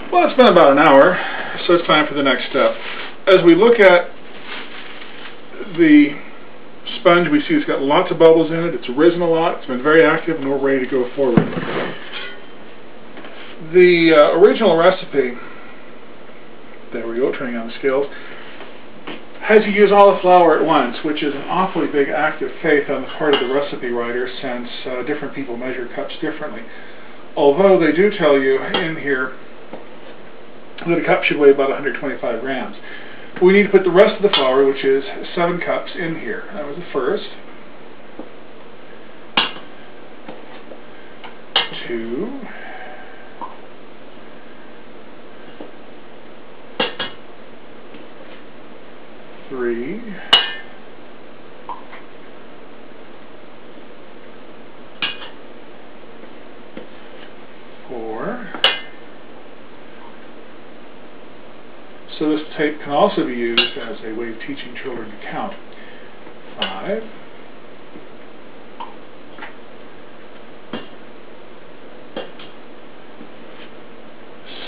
Well, it's been about an hour, so it's time for the next step. As we look at the sponge, we see it's got lots of bubbles in it. It's risen a lot. It's been very active, and we're ready to go forward. The original recipe, there we go, turning on the scales, has you use all the flour at once, which is an awfully big act of faith on the part of the recipe writer, since different people measure cups differently. Although they do tell you in here that a cup should weigh about 125 grams. We need to put the rest of the flour, which is 7 cups, in here. That was the first. 2. 3. 4. So this tape can also be used as a way of teaching children to count. 5.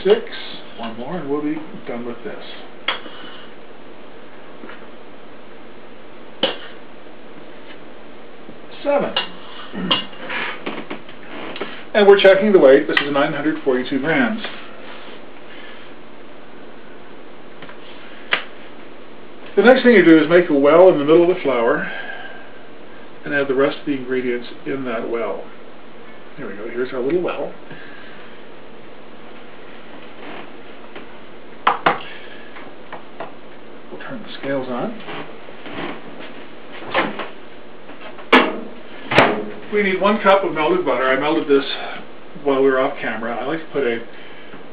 6. One more and we'll be done with this. 7. And we're checking the weight. This is 942 grams. The next thing you do is make a well in the middle of the flour and add the rest of the ingredients in that well. Here we go. Here's our little well. We'll turn the scales on. We need 1 cup of melted butter. I melted this while we were off camera. I like to put a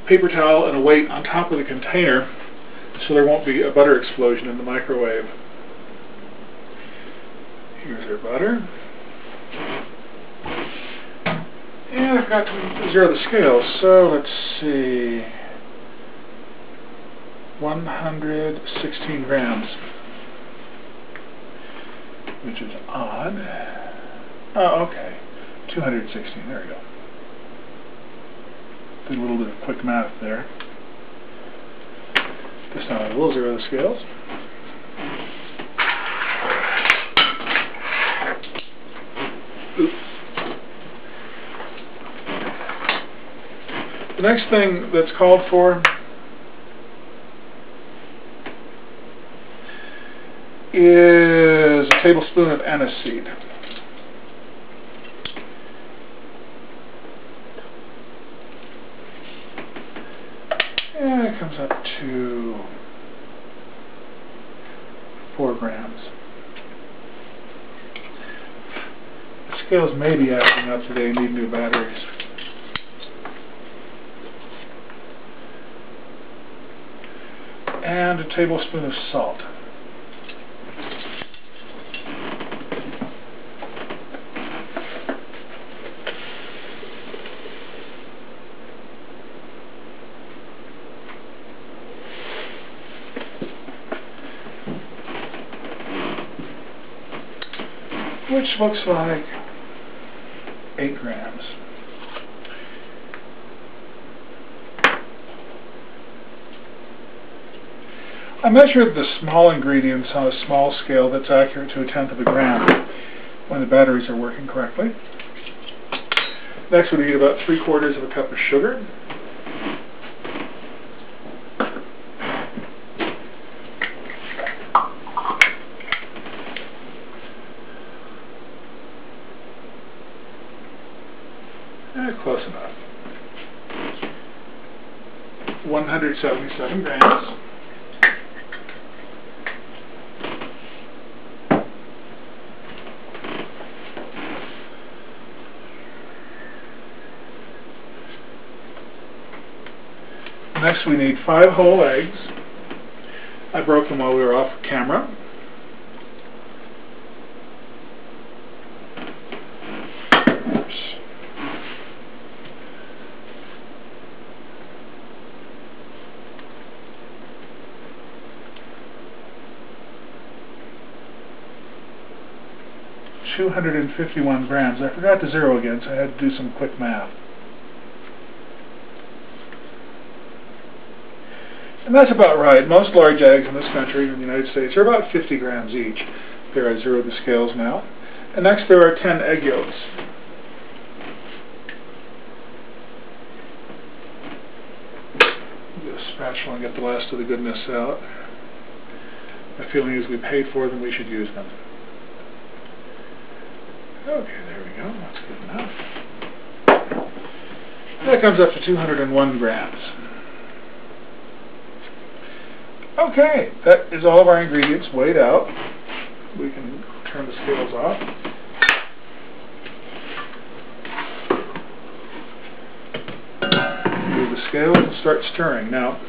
paper towel and a weight on top of the container so there won't be a butter explosion in the microwave. Here's our butter. And I've got to zero the scales, so let's see. 116 grams, which is odd. Oh, okay. 216, there we go. Did a little bit of quick math there. This time I will zero the scales. Oops. The next thing that's called for is a tablespoon of anise seed. And it comes up to 4 grams. The scales may be acting up today, need new batteries. And a tablespoon of salt. Which looks like 8 grams. I measured the small ingredients on a small scale that's accurate to 1/10 of a gram when the batteries are working correctly. Next we need about 3/4 of a cup of sugar. Close enough. 177 grams. Next we need 5 whole eggs. I broke them while we were off camera. Oops. 251 grams. I forgot to zero again, so I had to do some quick math. And that's about right. Most large eggs in this country, in the United States, are about 50 grams each. There I zeroed the scales now. And next there are 10 egg yolks. Get a spatula and get the last of the goodness out. My feeling is we paid for them, we should use them. Okay, there we go. That's good enough. That comes up to 201 grams. Okay, that is all of our ingredients weighed out. We can turn the scales off. Move the scales and start stirring. Now,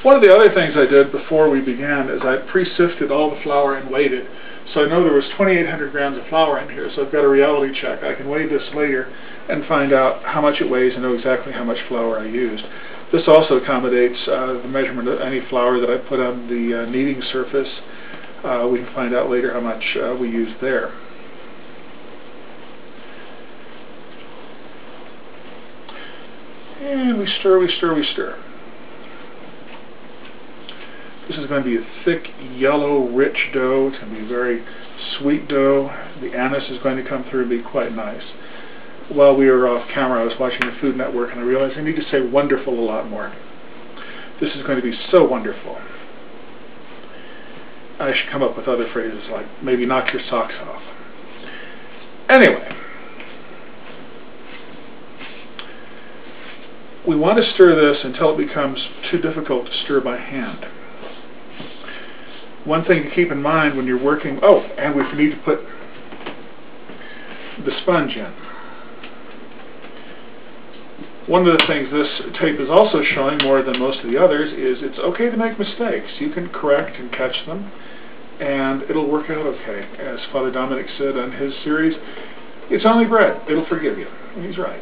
one of the other things I did before we began is I pre-sifted all the flour and weighed it. So I know there was 2,800 grams of flour in here, so I've got a reality check. I can weigh this later and find out how much it weighs and know exactly how much flour I used. This also accommodates the measurement of any flour that I put on the kneading surface. We can find out later how much we used there. And we stir, we stir, we stir. This is going to be a thick, yellow, rich dough. It's going to be a very sweet dough. The anise is going to come through and be quite nice. While we were off camera, I was watching the Food Network and I realized I need to say wonderful a lot more. This is going to be so wonderful. I should come up with other phrases like maybe knock your socks off. Anyway, we want to stir this until it becomes too difficult to stir by hand. One thing to keep in mind when you're working, and we need to put the sponge in. One of the things this tape is also showing more than most of the others is it's okay to make mistakes. You can correct and catch them, and it'll work out okay. As Father Dominic said on his series, it's only bread. It'll forgive you. And he's right.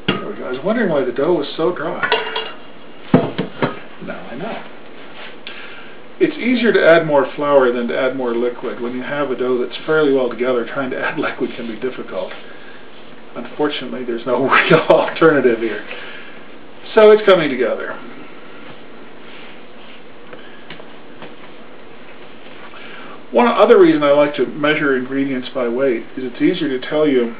There we go. I was wondering why the dough was so dry. Now I know. It's easier to add more flour than to add more liquid. When you have a dough that's fairly well together, trying to add liquid can be difficult. Unfortunately, there's no real alternative here. So it's coming together. One other reason I like to measure ingredients by weight is it's easier to tell you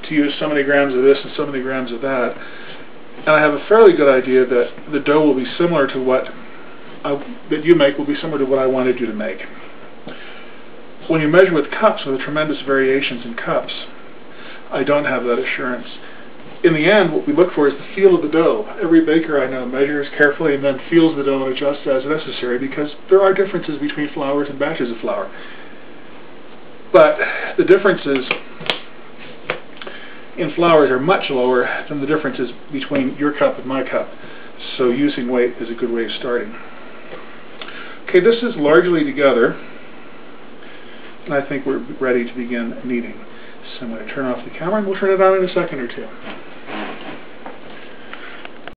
to use so many grams of this and so many grams of that. And I have a fairly good idea that the dough will be similar to what that you make will be similar to what I wanted you to make. When you measure with cups, with the tremendous variations in cups, I don't have that assurance. In the end, what we look for is the feel of the dough. Every baker I know measures carefully and then feels the dough and adjusts as necessary because there are differences between flours and batches of flour. But the differences in flours are much lower than the differences between your cup and my cup. So using weight is a good way of starting. Okay, this is largely together, and I think we're ready to begin kneading. So I'm going to turn off the camera and we'll turn it on in a second or two.